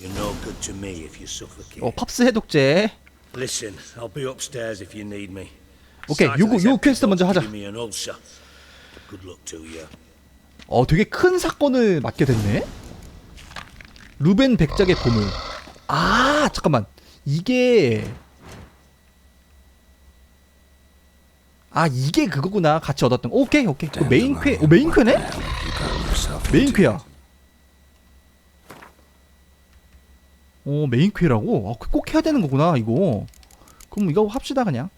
Speaker 3: You're no good to me if you suffocate.
Speaker 1: 팝스 해독제.
Speaker 3: Listen, I'll be upstairs if you need me.
Speaker 1: 오케이, 요 퀘스트 먼저 하자.
Speaker 3: Give me an ulcer. Good luck to you.
Speaker 1: 되게 큰 사건을 맡게 됐네. 루벤 백작의 보물. 아, 잠깐만. 이게 이게 그거구나. 같이 얻었던. 오케이. 그 메인 퀘. 메인 퀘네? 메인 퀘야. 메인 퀘라고? 꼭 해야 되는 거구나, 이거. 그럼 이거 합시다, 그냥.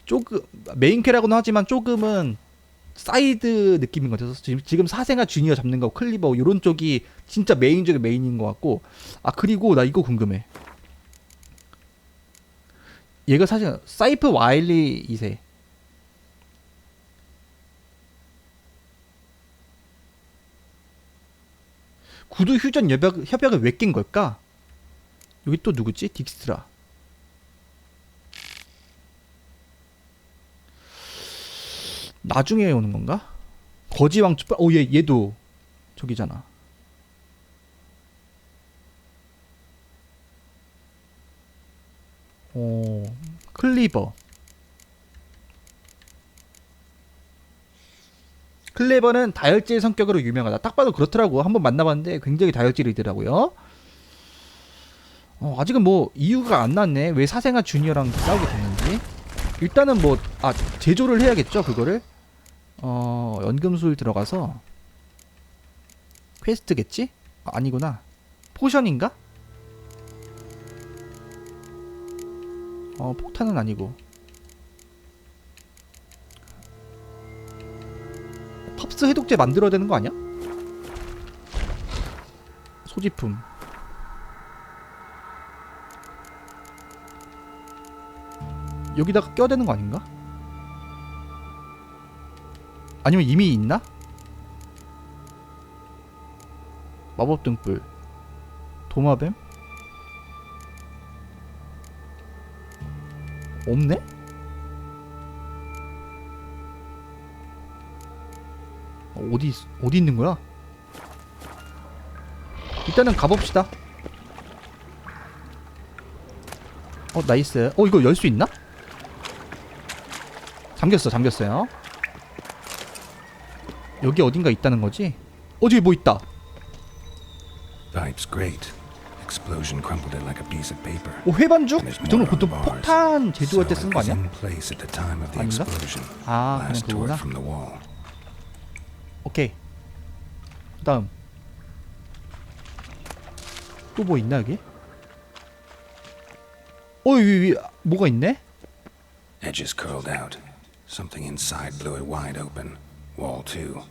Speaker 1: 조금 메인 퀘라고는 하지만 조금은 사이드 느낌인 것 같아서 지금 사생아 주니어 잡는 거 클리버 이런 쪽이 진짜 메인 중에 메인인 것 같고. 그리고 나 이거 궁금해. 얘가 사실 사이프 와일리 2세. 구두 휴전 협약을 왜 깬 걸까? 여기 또 누구지? 딕스트라. 나중에 오는 건가? 거지왕 얘도 저기잖아. 클리버. 클레버는 다혈질 성격으로 유명하다. 딱 봐도 그렇더라고. 한번 만나봤는데 굉장히 다혈질이더라고요. 아직은 뭐 이유가 안 났네. 왜 사생아 주니어랑 싸우게 됐는지. 일단은 뭐 제조를 해야겠죠, 그거를. 연금술 들어가서 퀘스트겠지? 아니구나. 포션인가? 폭탄은 아니고. 팝스 해독제 만들어야 되는 거 아니야? 소지품. 여기다가 껴야 되는 거 아닌가? 아니면 이미 있나? 마법 등불. 도마뱀? 없네? 어디 있는 거야? 일단은 가봅시다. 나이스. 이거 열 수 있나? 잠겼어요. 여기 어딘가 있다는 거지? 저기 뭐 있다.
Speaker 4: Pipe's great. Explosion crumpled it like a piece of paper.
Speaker 1: 회반죽?
Speaker 4: And there's
Speaker 1: 저는
Speaker 4: more
Speaker 1: 보통
Speaker 4: on bars.
Speaker 1: 폭탄 제조할 때
Speaker 4: So
Speaker 1: 쓴
Speaker 4: it
Speaker 1: 거
Speaker 4: was
Speaker 1: 아니야?
Speaker 4: in place at the time of the
Speaker 1: 아닌가?
Speaker 4: explosion.
Speaker 1: 그냥
Speaker 4: Blast tore
Speaker 1: 그거구나.
Speaker 4: it from the wall.
Speaker 1: 오케이. 다음. 또 뭐 있나 여기? 여기 뭐가 있네?
Speaker 4: Edges curled out. Something inside blew it wide open. Wall too.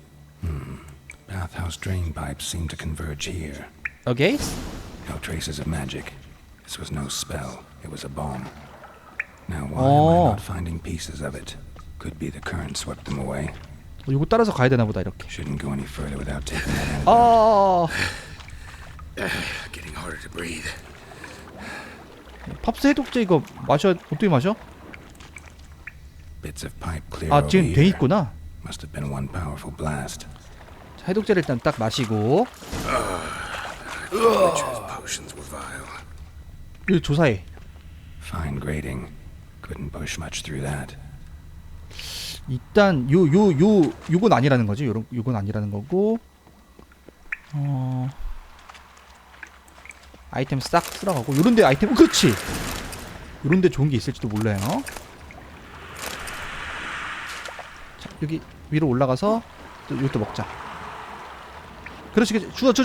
Speaker 4: Bathhouse drain pipes seem to converge here.
Speaker 1: 오케이.
Speaker 4: No traces of magic. This was no spell. It was a bomb. Now why am I not finding pieces of it? Could be the current swept them away.
Speaker 1: 이거 따라서 가야 되나 보다 이렇게.
Speaker 4: Shouldn't go any further without taking that antidote.
Speaker 3: Getting harder to breathe.
Speaker 1: 팝스 해독제 이거 어떻게 마셔?
Speaker 4: Bits of pipe clear over
Speaker 1: 지금 돼
Speaker 4: here.
Speaker 1: 있구나.
Speaker 4: Must have been one powerful blast.
Speaker 1: 자, 해독제를 일단 딱 마시고
Speaker 4: Witcher's potions were vile.
Speaker 1: 이거 조사해.
Speaker 4: Fine grading. Couldn't push much through that.
Speaker 1: 일단 요건 아니라는 거지. 요건 아니라는 거고. 아이템 싹 쓸어가고 요런데 아이템 그렇지. 요런데 좋은 게 있을지도 몰라요. 자, 여기 위로 올라가서 또 이것도 먹자. 그렇지. 줘.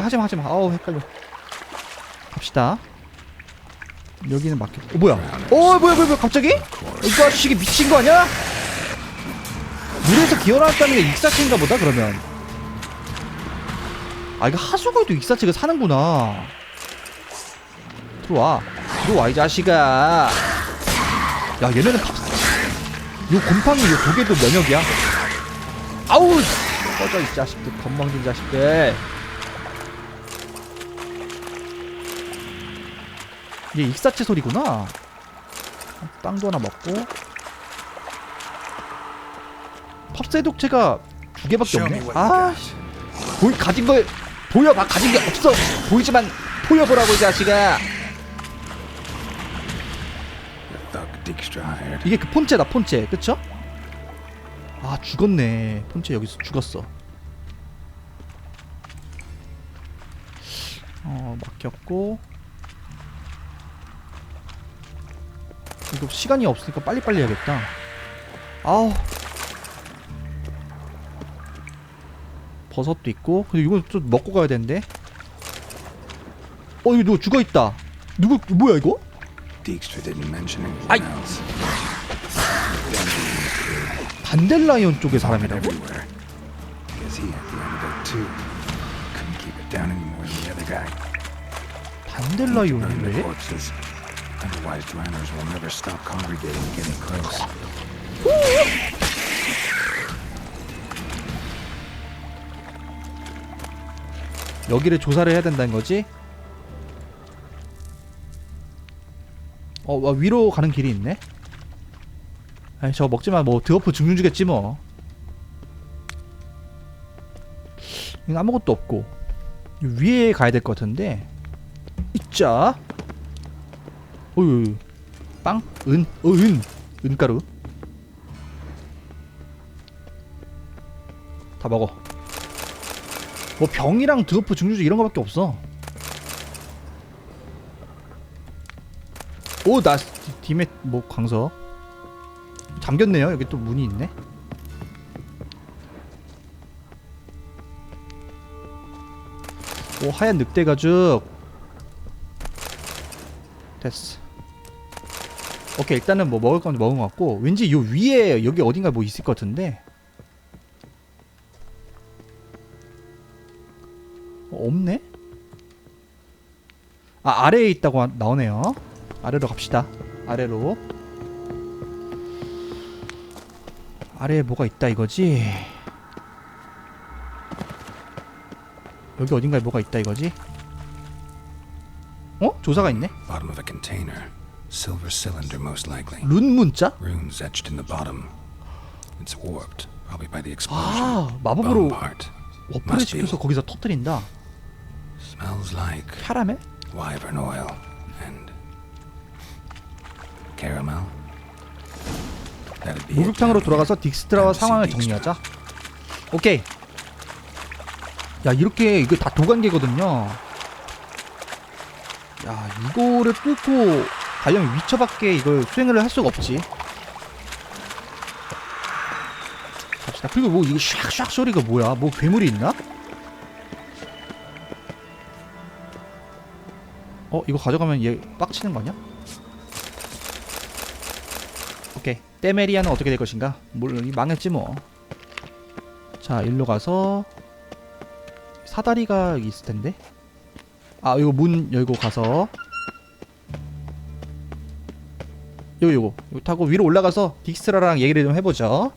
Speaker 1: 하지마. 헷갈려. 갑시다. 여기는 막혀. 뭐야? 뭐야? 갑자기? 이 자식이 미친 거 아니야? 물에서 기어나왔다는 게 익사체인가 보다 그러면. 이거 하수구에도 익사체가 사는구나. 들어와 이 자식아. 야, 얘네는 요 곰팡이 요 독에도 면역이야. 아우, 꺼져 이 자식들, 건방진 자식들. 이게 익사체 소리구나. 빵도 하나 먹고. 팝스 해독체가 2개밖에 없네. 가진 걸 보여봐. 가진 게 없어. 보이지만 보여보라고 이 자식아. 이게 그 폰체다, 폰체. 그쵸? 죽었네. 폰체 여기서 죽었어. 막혔고. 이거 시간이 없으니까 빨리빨리 해야겠다. 버섯도 있고. 근데 이거 좀 먹고 가야 되는데. 이거 누구 죽어있다. 뭐야 이거? 아이! 단델라이온 쪽의 사람이라고? 단델라이온인데? 여기를 조사를 해야 된다는 거지? 위로 가는 길이 있네? 저거 먹지마. 뭐 드워프 증류 주겠지 뭐. 여기 아무것도 없고 위에 가야 될 것 같은데. 있자. 빵? 은가루 다 먹어. 뭐 병이랑 드워프 증류주 이런 거밖에 없어. 나 팀에 뭐 광석 잠겼네요. 여기 또 문이 있네. 하얀 늑대 가죽 됐어. 오케이, 일단은 뭐 먹을 건 먹은 것 같고, 왠지 요 위에 여기 어딘가 뭐 있을 것 같은데. 없네? 아래에 있다고 나오네요. 아래로 갑시다. 아래로. 아래에 뭐가 있다 이거지? 여기 어딘가에 뭐가 있다 이거지? 조사가 있네?
Speaker 4: Bottom of a container. Silver cylinder, most likely.
Speaker 1: 룬 문자?
Speaker 4: Runes etched in the bottom. It's warped, probably by the explosion.
Speaker 1: 아, 마법으로
Speaker 4: Bone part.
Speaker 1: 워프를 시켜서 거기서 터뜨린다.
Speaker 4: Smells like
Speaker 1: 캐러멜?
Speaker 4: wyvern oil and caramel. That'd be it.
Speaker 1: 목욕탕으로 돌아가서 딕스트라와 상황을 정리하자. 오케이. 야, 이렇게 이거 다 도관계거든요. 야, 이거를 뚫고 가려면 위쳐밖에 이걸 수행을 할 수가 없지. 갑시다. 그리고 뭐 이거 샥샥 소리가 뭐야? 뭐 괴물이 있나? 이거 가져가면 얘 빡치는 거 아니야? 오케이. 테메리아는 어떻게 될 것인가? 망했지 뭐. 자, 일로 가서 사다리가 있을 텐데. 아, 이거 문 열고 가서 요거 타고 위로 올라가서 딕스트라랑 얘기를 좀 해보죠.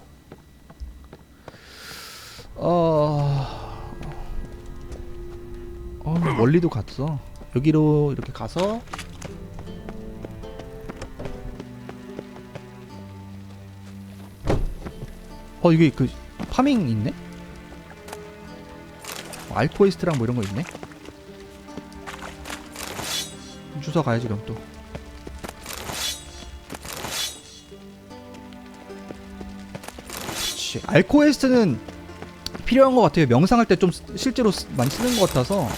Speaker 1: 멀리도 갔어. 여기로 이렇게 가서 이게 그 파밍 있네? 알코이스트랑 뭐 이런 거 있네? 주워 가야지 그럼 또. 그치. 알코이스트는 필요한 것 같아요. 명상할 때 좀 실제로 많이 쓰는 것 같아서.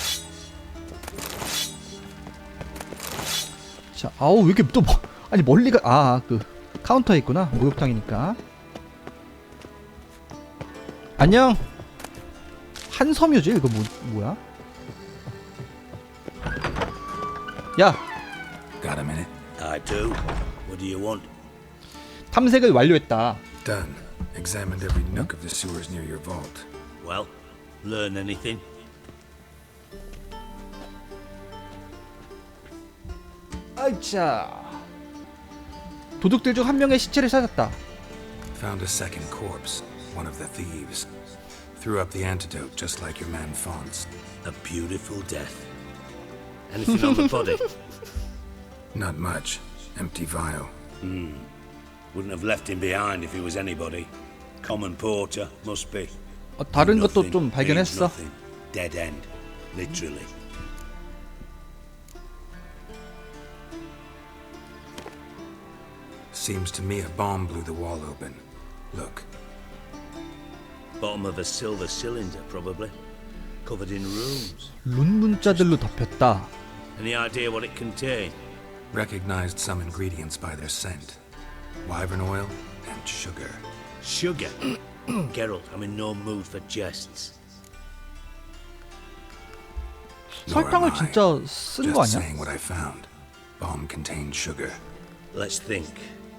Speaker 1: 자, 아우 왜 이렇게 또 아니 멀리가 그 카운터에 있구나. 목욕탕이니까. 안녕. 한섬유지? 이거 뭐야? 야.
Speaker 4: Got a minute?
Speaker 3: I do. What do you want?
Speaker 1: 탐색을 완료했다.
Speaker 4: Done. Examined every nook of the sewers near your vault.
Speaker 3: Well, learn anything?
Speaker 1: 아이차. 도둑들 중 한 명의 시체를 찾았다.
Speaker 4: Found a second corpse. One of the thieves. Threw up the antidote just like your man Fonz.
Speaker 3: A beautiful death. Anything on the body?
Speaker 4: Not much. Empty vial.
Speaker 3: Wouldn't have left him behind if he was anybody. Common porter, must be.
Speaker 1: 다른 것도
Speaker 3: Nothing
Speaker 1: 좀
Speaker 3: means
Speaker 1: 발견했어.
Speaker 3: nothing. Dead end, literally.
Speaker 4: Seems to me a bomb blew the wall open. Look.
Speaker 3: Bottom of a silver cylinder, probably. Covered in runes.
Speaker 1: 룬 문자들로 덮였다.
Speaker 3: Any idea what it contained?
Speaker 4: Recognized some ingredients by their scent. Wyvern oil and sugar.
Speaker 3: Sugar? Geralt, I'm in no mood for jests.
Speaker 1: 설탕을 진짜 쓴 거
Speaker 4: Just
Speaker 1: 아니야?
Speaker 4: saying what I found. Bomb contained sugar.
Speaker 3: Let's think.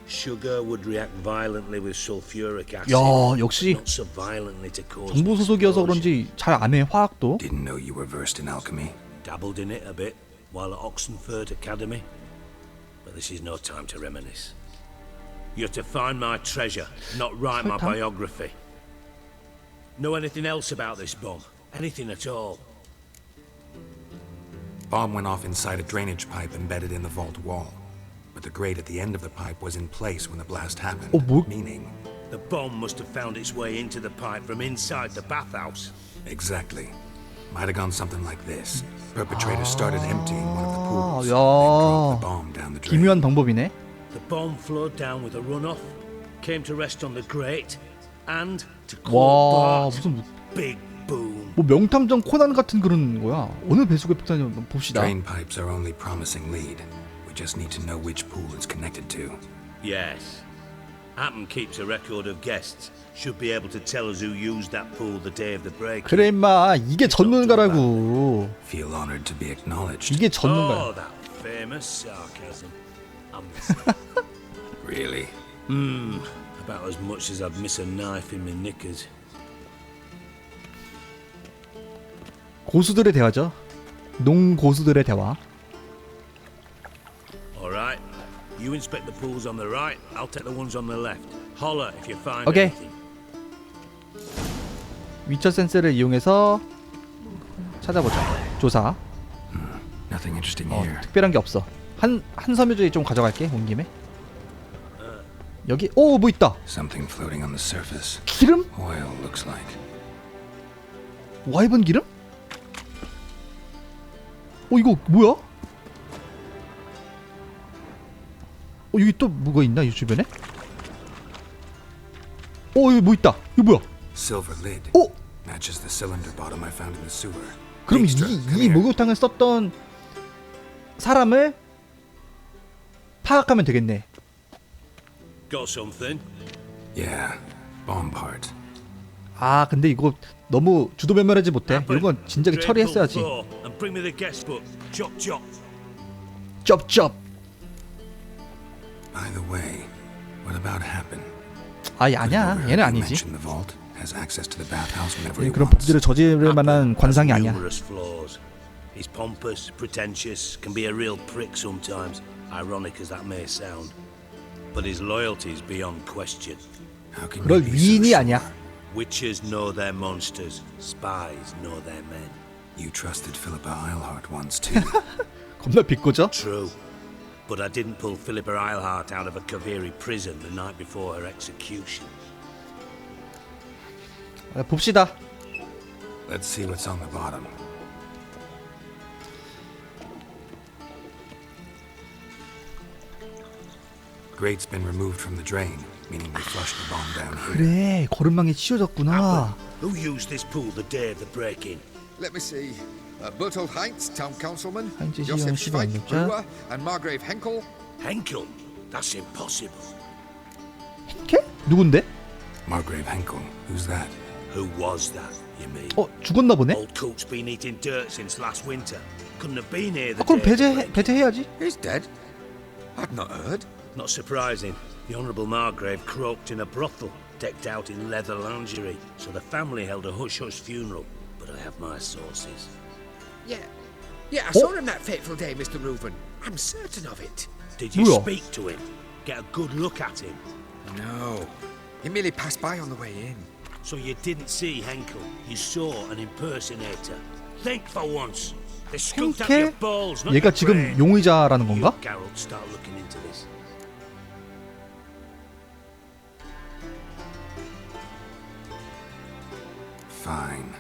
Speaker 3: Sugar would react violently with sulfuric acid.
Speaker 1: 야, 역시
Speaker 3: Not so violently to cause
Speaker 1: 정보 소속이어서
Speaker 3: explosion.
Speaker 1: 그런지 잘 안 해, 화학도.
Speaker 4: Didn't know you were versed in alchemy.
Speaker 3: Dabbled in it a bit while at Oxenford Academy. But this is no time to reminisce. You're to find my treasure, not write my
Speaker 1: 설탕?
Speaker 3: biography. Know anything else about this bomb? Anything at all?
Speaker 4: Bomb went off inside a drainage pipe embedded in the vault wall. But the grate at the end of the pipe was in place when the blast happened.
Speaker 1: 뭐?
Speaker 4: Meaning,
Speaker 3: The bomb must have found its way into the pipe from inside the bathhouse.
Speaker 4: exactly. Might have gone something like this. Perpetrator started emptying one of the pools,
Speaker 1: 야.
Speaker 4: then dropped the bomb down the drain.
Speaker 1: 기묘한 방법이네.
Speaker 3: The bomb flowed down with a runoff, came to rest on the grate, and to
Speaker 1: 와,
Speaker 3: quote Bart,
Speaker 1: 무슨
Speaker 3: big boom.
Speaker 1: 뭐 명탐정 코난 같은 그런 거야. 어느 배수구 폭탄이 봅시다.
Speaker 4: Drain pipes are only promising lead. We just need to know which pool it's connected to.
Speaker 3: Yes. Happen keeps a record of guests. Should be able to tell us who used that pool the day of the break.
Speaker 1: 그래 임마, 이게 전문가라고.
Speaker 4: Feel honored to be acknowledged.
Speaker 1: 이게
Speaker 3: Oh,
Speaker 1: 전문가야.
Speaker 3: that famous sarcasm.
Speaker 4: Really?
Speaker 3: About as much as I'd miss a knife in my knickers.
Speaker 1: 고수들의 대화죠. 농고수들의 대화.
Speaker 3: All right. You inspect the pools on the right. I'll take the ones on the left. Holler if you find
Speaker 1: Okay.
Speaker 3: anything.
Speaker 1: 위쳐 센스를 이용해서 찾아보자. 조사.
Speaker 4: Nothing interesting here.
Speaker 1: 특별한 게 없어. 한 섬유주의 좀 가져갈게. 온 김에. 여기 오 뭐 있다.
Speaker 4: Something floating on the surface.
Speaker 1: 기름?
Speaker 4: Oil looks like.
Speaker 1: 와이번 기름? 이거 뭐야? 여기 또 뭐가 있나 이 주변에? 여기 뭐 있다. 이거 뭐야?
Speaker 4: Silver lid.
Speaker 1: 오!
Speaker 4: Matches the cylinder bottom I found in the sewer.
Speaker 1: 그럼
Speaker 4: 딕스트라,
Speaker 1: 이 목욕탕을 썼던 사람을 파악하면 되겠네.
Speaker 3: Got something?
Speaker 4: Yeah, bomb part.
Speaker 1: 아 근데 이거 너무 주도면밀하지 못해. 이런 건 진작에 처리했어야지.
Speaker 3: And bring me the guest book. Chop chop.
Speaker 1: 쩝쩝.
Speaker 4: By the way, what about Happen?
Speaker 1: 아니야. 얘는 아니지.
Speaker 4: Mention the vault has access to the bathhouse whenever he
Speaker 1: 그런
Speaker 4: wants.
Speaker 1: 범죄를 저지를 만한 관상이 아니야.
Speaker 3: Numerous flaws. He's pompous, pretentious, can be a real prick sometimes, ironic as that may sound. But his loyalty is beyond question.
Speaker 4: How can
Speaker 1: 그럴
Speaker 4: you be so
Speaker 1: 위인이
Speaker 4: sure?
Speaker 1: 아니야.
Speaker 3: Witches know their monsters, spies know their men.
Speaker 4: You trusted Philippa Eilhart once too.
Speaker 1: 겁나 비꼬죠?
Speaker 3: True. But I didn't pull Philippa Eilhart out of a Kaviri prison the night before her execution.
Speaker 1: 봅시다.
Speaker 4: Let's see what's on the bottom. Grate's been removed from the drain, meaning they flushed the bomb down here.
Speaker 1: 그래 거름망이 치워졌구나.
Speaker 3: Who used this pool the day of the break-in?
Speaker 6: Let me see. Berthold Heinz, town councilman,
Speaker 1: Heinz is
Speaker 6: Josef
Speaker 1: young
Speaker 6: Schweik,
Speaker 1: 시간이었죠.
Speaker 6: brewer, and Margrave Henkel.
Speaker 3: Henkel? That's impossible.
Speaker 1: 걔? 누군데?
Speaker 4: Margrave Henkel, who's that?
Speaker 3: Who was that, you mean?
Speaker 1: 죽었나 보네.
Speaker 3: Old cook's been eating dirt since last winter. Couldn't have been here the
Speaker 1: 그럼
Speaker 3: day of the break-in.
Speaker 1: 배제해야지.
Speaker 6: He's dead. I'd not heard.
Speaker 3: Not surprising. The Honourable Margrave croaked in a brothel, decked out in leather lingerie, so the family held a hush-hush funeral. But I have my sources.
Speaker 6: Yeah, I saw him that fateful day, Mr. Reuven. I'm certain of it.
Speaker 3: Did you
Speaker 1: 뭐야?
Speaker 3: speak to him? Get a good look at him?
Speaker 6: No, he merely passed by on the way in.
Speaker 3: So you didn't see Henkel, you saw an impersonator. Think for once. They scooped up your
Speaker 1: henkel?
Speaker 3: balls, not
Speaker 1: 얘가
Speaker 3: your
Speaker 1: 지금
Speaker 3: brain.
Speaker 1: 용의자라는
Speaker 3: You,
Speaker 1: 건가?
Speaker 3: Geralt, start looking into this.
Speaker 4: Fine.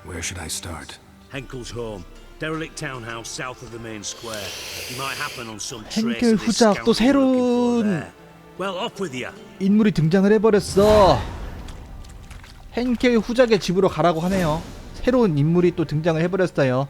Speaker 4: Where should I start?
Speaker 3: Henkel's home. Derelict townhouse south of the main square. You might happen on some trace
Speaker 1: henkel
Speaker 3: of this
Speaker 1: 후작 또
Speaker 3: scoundrel looking for
Speaker 1: 새로운
Speaker 3: there. Well, off with you.
Speaker 1: 인물이 등장을 해버렸어. henkel 후작의 집으로 가라고 하네요. 새로운 인물이 또 등장을 해버렸어요.